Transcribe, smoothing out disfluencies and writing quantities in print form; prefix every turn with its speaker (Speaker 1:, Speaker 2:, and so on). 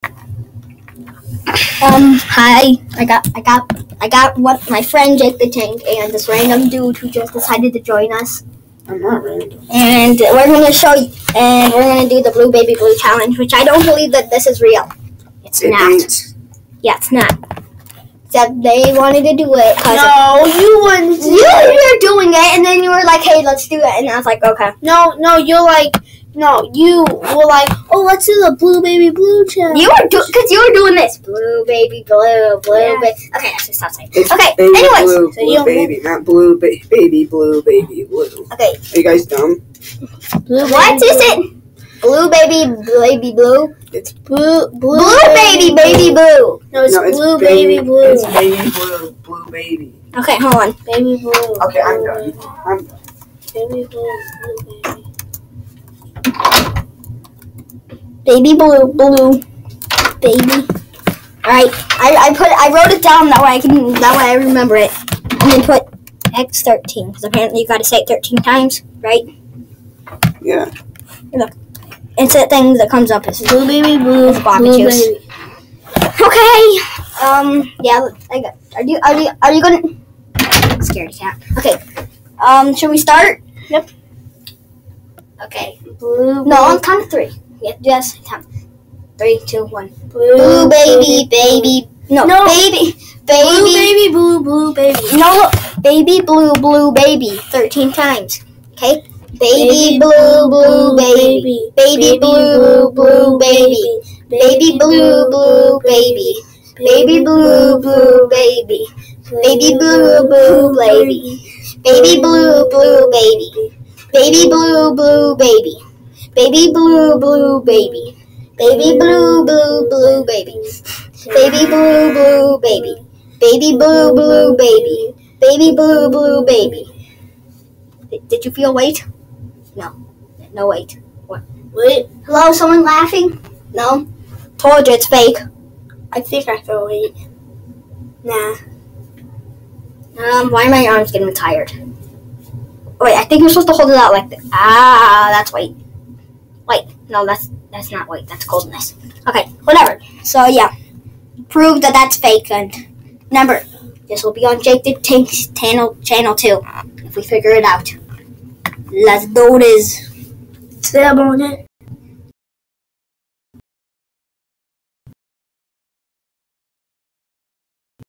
Speaker 1: Hi. I got my friend Jake the Tank and this random dude who just decided to join us.
Speaker 2: I'm not random.
Speaker 1: And we're gonna show you, and we're gonna do the Blue Baby Blue challenge, which I don't believe that this is real. It's not.
Speaker 2: Ain't.
Speaker 1: Yeah, it's not. Except they wanted to do it.
Speaker 2: No, you wanted to.
Speaker 1: You were doing it, and then you were like, "Hey, let's do it," and I was like, "Okay."
Speaker 2: You were like, oh, let's do the Blue Baby Blue challenge.
Speaker 1: Because you were doing this. Blue Baby Blue, Blue
Speaker 2: Yeah.
Speaker 1: Baby. Okay, let's just stop saying.
Speaker 2: It's
Speaker 1: Okay,
Speaker 2: baby
Speaker 1: anyways.
Speaker 2: Blue,
Speaker 1: So
Speaker 2: blue baby, not blue baby, blue baby, blue.
Speaker 1: Okay.
Speaker 2: Are you guys dumb?
Speaker 1: What is it? Blue Baby Blue?
Speaker 2: It's
Speaker 1: Blue Baby Blue.
Speaker 2: No, it's
Speaker 1: Blue Baby Blue.
Speaker 2: It's baby blue, blue baby.
Speaker 1: Okay, hold on.
Speaker 2: Baby blue. Okay, I'm done.
Speaker 1: Baby Blue, Baby. Baby Blue, Baby. All right, I wrote it down that way I remember it, and then put X13 because apparently you got to say it 13 times, right?
Speaker 2: Yeah.
Speaker 1: Look, it's that thing that comes up as Blue Baby Blue, Blue juice.
Speaker 2: Baby.
Speaker 1: Okay. Yeah. Are you gonna? Scaredy cat. Okay. Should we start?
Speaker 2: Yep.
Speaker 1: Okay. No, on count of 3. Yeah, yes, count. 3, 2, 1. Blue baby. No, baby.
Speaker 2: Blue baby, blue baby.
Speaker 1: No, baby blue baby. 13 times. Okay. Baby blue baby. Baby blue baby. Baby blue baby. Baby blue baby. Baby blue baby. Baby blue baby. Baby blue baby. Baby blue baby. Baby blue baby. Baby blue baby. Baby blue baby. Baby blue baby. Did you feel weight? No. No weight. What?
Speaker 2: Wait.
Speaker 1: Hello, someone laughing? No? Told you it's fake.
Speaker 2: I think I feel weight. Nah.
Speaker 1: Why are my arms getting tired? Wait, I think you're supposed to hold it out like this. Ah, that's weight. Wait, no, that's not weight. That's coldness. Okay, whatever. So yeah, prove that that's fake. And remember, this will be on Jake the Tank's channel too. If we figure it out, let's do this.
Speaker 2: Stay on it.